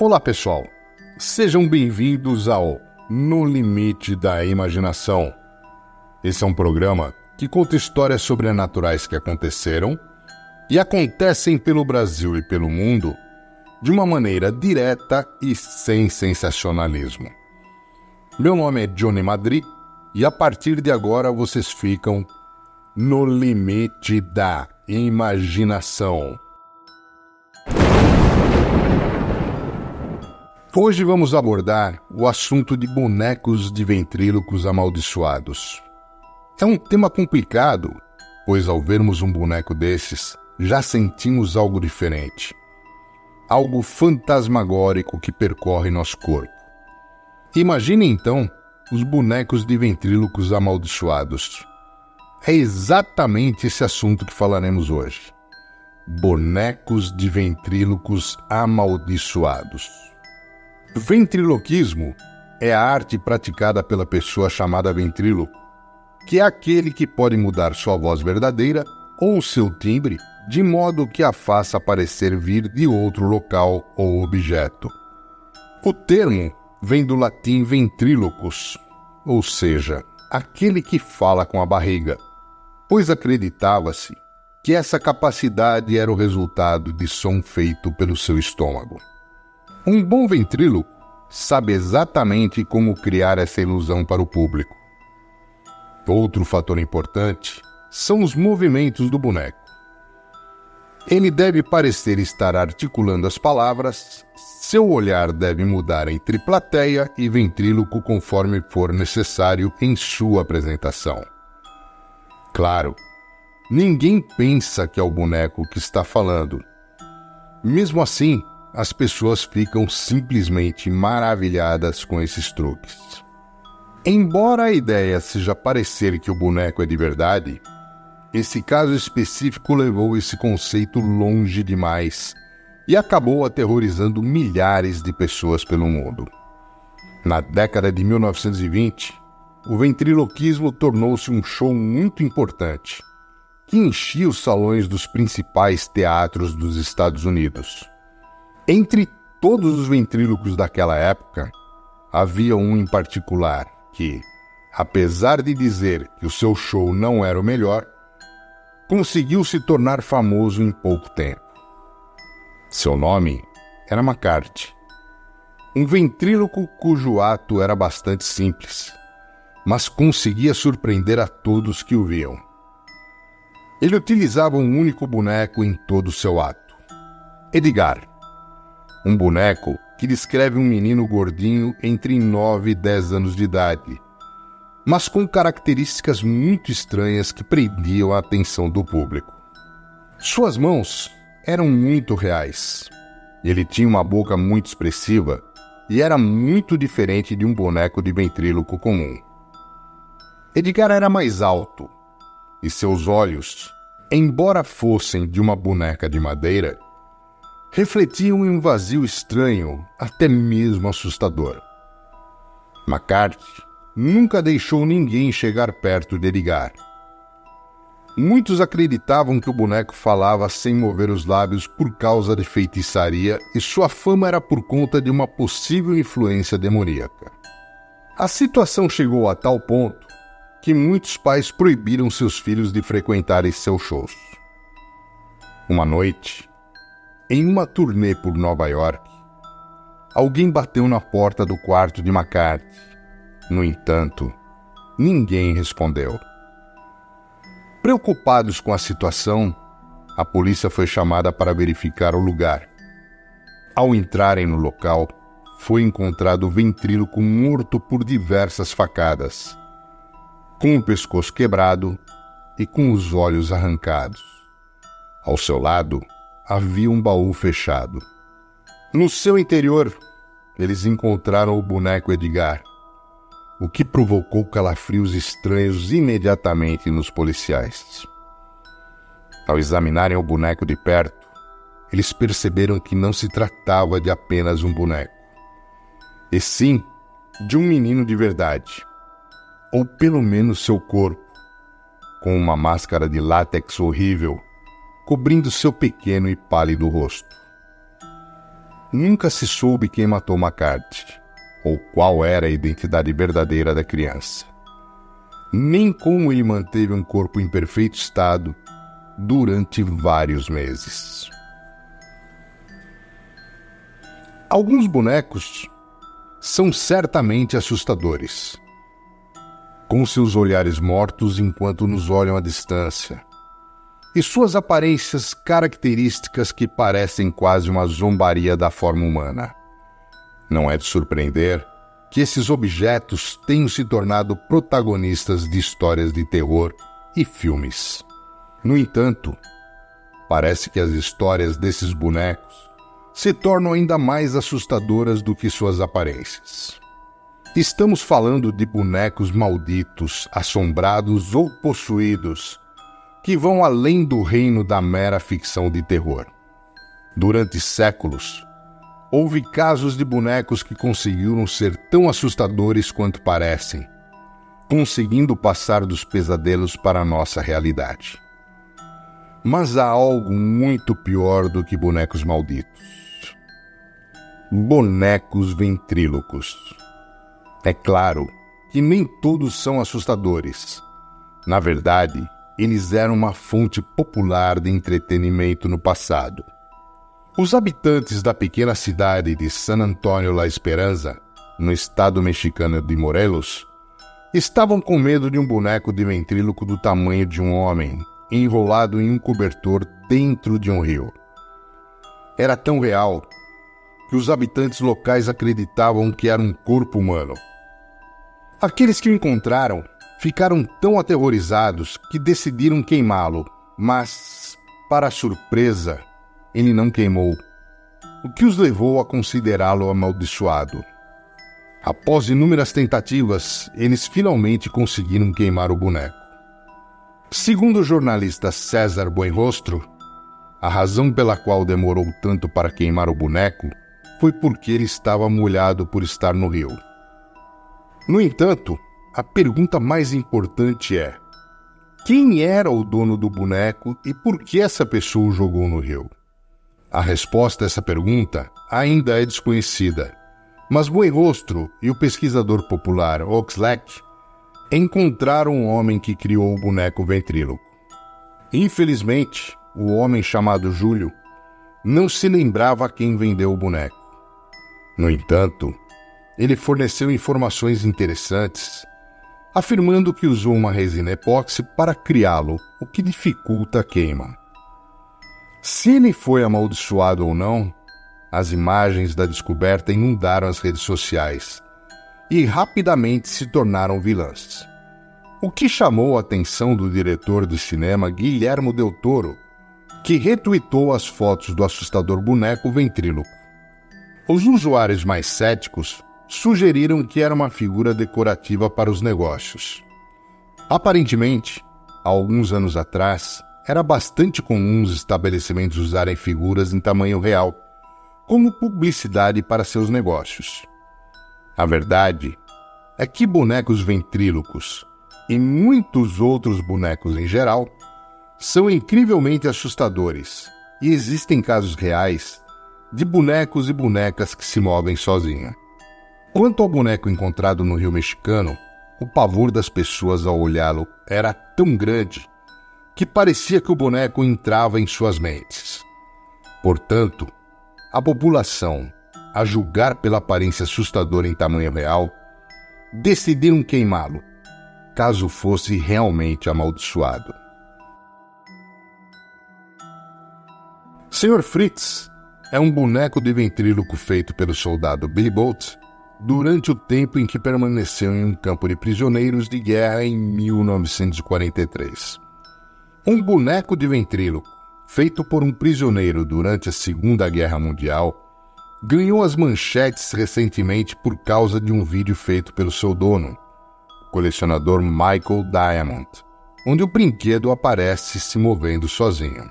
Olá pessoal, sejam bem-vindos ao No Limite da Imaginação. Esse é um programa que conta histórias sobrenaturais que aconteceram e acontecem pelo Brasil e pelo mundo de uma maneira direta e sem sensacionalismo. Meu nome é Johnny Madrid e a partir de agora vocês ficam no limite da imaginação. Hoje vamos abordar o assunto de bonecos de ventrílocos amaldiçoados. É um tema complicado, pois ao vermos um boneco desses, já sentimos algo diferente. Algo fantasmagórico que percorre nosso corpo. Imagine então os bonecos de ventrílocos amaldiçoados. É exatamente esse assunto que falaremos hoje. Bonecos de ventrílocos amaldiçoados. Ventriloquismo é a arte praticada pela pessoa chamada ventríloco, que é aquele que pode mudar sua voz verdadeira ou seu timbre de modo que a faça parecer vir de outro local ou objeto. O termo vem do latim ventrílocus, ou seja, aquele que fala com a barriga, pois acreditava-se que essa capacidade era o resultado de som feito pelo seu estômago. Um bom ventríloco sabe exatamente como criar essa ilusão para o público. Outro fator importante são os movimentos do boneco. Ele deve parecer estar articulando as palavras, seu olhar deve mudar entre plateia e ventríloco conforme for necessário em sua apresentação. Claro, ninguém pensa que é o boneco que está falando. Mesmo assim, as pessoas ficam simplesmente maravilhadas com esses truques. Embora a ideia seja parecer que o boneco é de verdade, esse caso específico levou esse conceito longe demais e acabou aterrorizando milhares de pessoas pelo mundo. Na década de 1920, o ventriloquismo tornou-se um show muito importante, que enchia os salões dos principais teatros dos Estados Unidos. Entre todos os ventrílocos daquela época, havia um em particular que, apesar de dizer que o seu show não era o melhor, conseguiu se tornar famoso em pouco tempo. Seu nome era McCarthy, um ventríloco cujo ato era bastante simples, mas conseguia surpreender a todos que o viam. Ele utilizava um único boneco em todo o seu ato, Edgar, um boneco que descreve um menino gordinho entre 9 e 10 anos de idade, mas com características muito estranhas que prendiam a atenção do público. Suas mãos eram muito reais. Ele tinha uma boca muito expressiva e era muito diferente de um boneco de ventríloco comum. Edgar era mais alto e seus olhos, embora fossem de uma boneca de madeira, refletiam em um vazio estranho, até mesmo assustador. McCarthy nunca deixou ninguém chegar perto de Edgar. Muitos acreditavam que o boneco falava sem mover os lábios por causa de feitiçaria e sua fama era por conta de uma possível influência demoníaca. A situação chegou a tal ponto que muitos pais proibiram seus filhos de frequentarem seus shows. Uma noite, em uma turnê por Nova York, alguém bateu na porta do quarto de McCarthy. No entanto, ninguém respondeu. Preocupados com a situação, a polícia foi chamada para verificar o lugar. Ao entrarem no local, foi encontrado o ventríloco morto por diversas facadas, com o pescoço quebrado e com os olhos arrancados. Ao seu lado, havia um baú fechado. No seu interior, eles encontraram o boneco Edgar, o que provocou calafrios estranhos imediatamente nos policiais. Ao examinarem o boneco de perto, eles perceberam que não se tratava de apenas um boneco, e sim de um menino de verdade, ou pelo menos seu corpo, com uma máscara de látex horrível, cobrindo seu pequeno e pálido rosto. Nunca se soube quem matou McCarthy, ou qual era a identidade verdadeira da criança, nem como ele manteve um corpo em perfeito estado durante vários meses. Alguns bonecos são certamente assustadores, com seus olhares mortos enquanto nos olham à distância, e suas aparências características que parecem quase uma zombaria da forma humana. Não é de surpreender que esses objetos tenham se tornado protagonistas de histórias de terror e filmes. No entanto, parece que as histórias desses bonecos se tornam ainda mais assustadoras do que suas aparências. Estamos falando de bonecos malditos, assombrados ou possuídos, que vão além do reino da mera ficção de terror. Durante séculos, houve casos de bonecos que conseguiram ser tão assustadores quanto parecem, conseguindo passar dos pesadelos para a nossa realidade. Mas há algo muito pior do que bonecos malditos. Bonecos ventrílocos. É claro que nem todos são assustadores. Na verdade, eles eram uma fonte popular de entretenimento no passado. Os habitantes da pequena cidade de San Antonio La Esperanza, no estado mexicano de Morelos, estavam com medo de um boneco de ventríloco do tamanho de um homem, enrolado em um cobertor dentro de um rio. Era tão real que os habitantes locais acreditavam que era um corpo humano. Aqueles que o encontraram ficaram tão aterrorizados que decidiram queimá-lo, mas, para surpresa, ele não queimou, o que os levou a considerá-lo amaldiçoado. Após inúmeras tentativas, eles finalmente conseguiram queimar o boneco. Segundo o jornalista César Buenrostro, a razão pela qual demorou tanto para queimar o boneco foi porque ele estava molhado por estar no rio. No entanto, a pergunta mais importante é: quem era o dono do boneco e por que essa pessoa o jogou no rio? A resposta a essa pergunta ainda é desconhecida, mas Buenrostro e o pesquisador popular Oxlack encontraram um homem que criou o boneco ventríloco. Infelizmente, o homem chamado Júlio não se lembrava a quem vendeu o boneco. No entanto, ele forneceu informações interessantes, afirmando que usou uma resina epóxi para criá-lo, o que dificulta a queima. Se ele foi amaldiçoado ou não, as imagens da descoberta inundaram as redes sociais e rapidamente se tornaram vilãs. O que chamou a atenção do diretor de cinema Guillermo del Toro, que retweetou as fotos do assustador boneco ventríloco. Os usuários mais céticos sugeriram que era uma figura decorativa para os negócios. Aparentemente, há alguns anos atrás, era bastante comum os estabelecimentos usarem figuras em tamanho real, como publicidade para seus negócios. A verdade é que bonecos ventrílocos, e muitos outros bonecos em geral, são incrivelmente assustadores, e existem casos reais de bonecos e bonecas que se movem sozinhos. Quanto ao boneco encontrado no Rio Mexicano, o pavor das pessoas ao olhá-lo era tão grande que parecia que o boneco entrava em suas mentes. Portanto, a população, a julgar pela aparência assustadora em tamanho real, decidiram queimá-lo, caso fosse realmente amaldiçoado. Sr. Fritz é um boneco de ventríloco feito pelo soldado Billy Bolt durante o tempo em que permaneceu em um campo de prisioneiros de guerra em 1943. Um boneco de ventríloco, feito por um prisioneiro durante a Segunda Guerra Mundial, ganhou as manchetes recentemente por causa de um vídeo feito pelo seu dono, o colecionador Michael Diamond, onde o brinquedo aparece se movendo sozinho.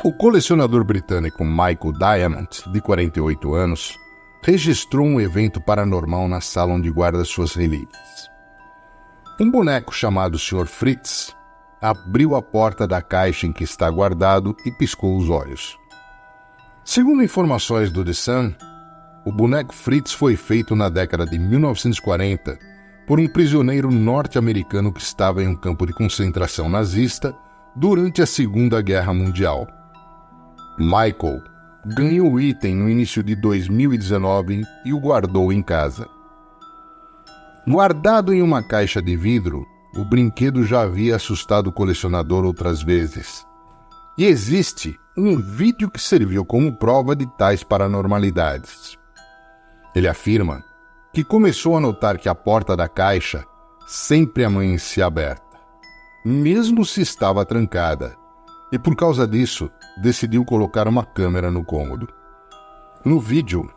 O colecionador britânico Michael Diamond, de 48 anos, registrou um evento paranormal na sala onde guarda suas relíquias. Um boneco chamado Sr. Fritz abriu a porta da caixa em que está guardado e piscou os olhos. Segundo informações do The Sun, o boneco Fritz foi feito na década de 1940 por um prisioneiro norte-americano que estava em um campo de concentração nazista durante a Segunda Guerra Mundial. Michael ganhou o item no início de 2019 e o guardou em casa. Guardado em uma caixa de vidro, o brinquedo já havia assustado o colecionador outras vezes. E existe um vídeo que serviu como prova de tais paranormalidades. Ele afirma que começou a notar que a porta da caixa sempre amanhecia aberta, mesmo se estava trancada, e por causa disso, decidiu colocar uma câmera no cômodo. No vídeo,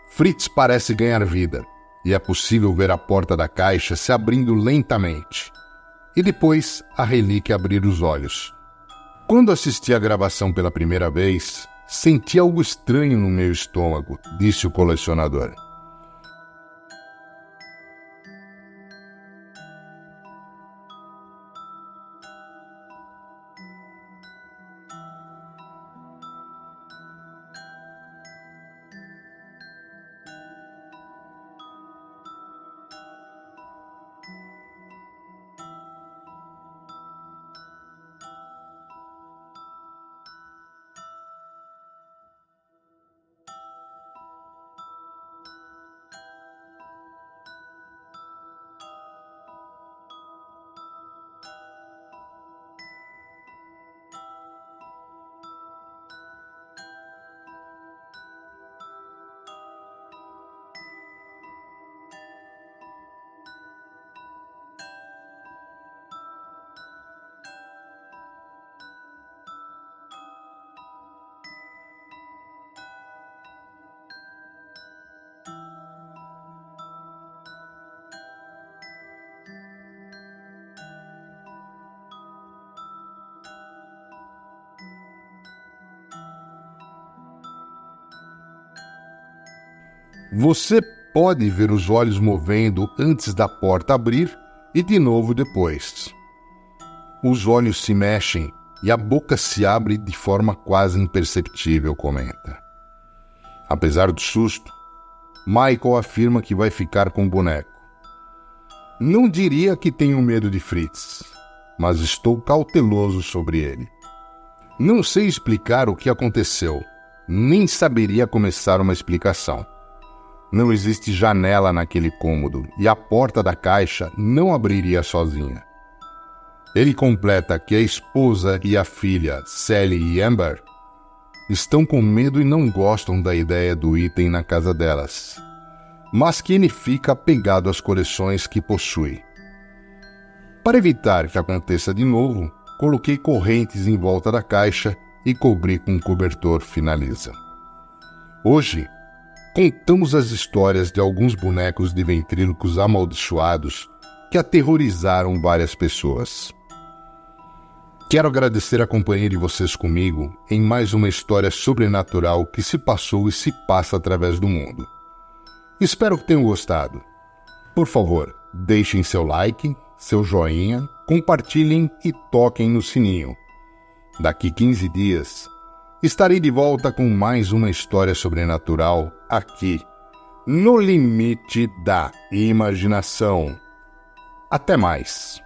Fritz parece ganhar vida, e é possível ver a porta da caixa se abrindo lentamente, e depois a relíquia abrir os olhos. Quando assisti a gravação pela primeira vez, senti algo estranho no meu estômago, disse o colecionador. Você pode ver os olhos movendo antes da porta abrir e de novo depois. Os olhos se mexem e a boca se abre de forma quase imperceptível, comenta. Apesar do susto, Michael afirma que vai ficar com o boneco. Não diria que tenho medo de Fritz, mas estou cauteloso sobre ele. Não sei explicar o que aconteceu, nem saberia começar uma explicação. Não existe janela naquele cômodo e a porta da caixa não abriria sozinha. Ele completa que a esposa e a filha, Sally e Amber, estão com medo e não gostam da ideia do item na casa delas, mas que ele fica apegado às coleções que possui. Para evitar que aconteça de novo, coloquei correntes em volta da caixa e cobri com um cobertor, finaliza. Hoje, contamos as histórias de alguns bonecos de ventrílocos amaldiçoados que aterrorizaram várias pessoas. Quero agradecer a companhia de vocês comigo em mais uma história sobrenatural que se passou e se passa através do mundo. Espero que tenham gostado. Por favor, deixem seu like, seu joinha, compartilhem e toquem no sininho. Daqui 15 dias, estarei de volta com mais uma história sobrenatural aqui, no Limite da Imaginação. Até mais!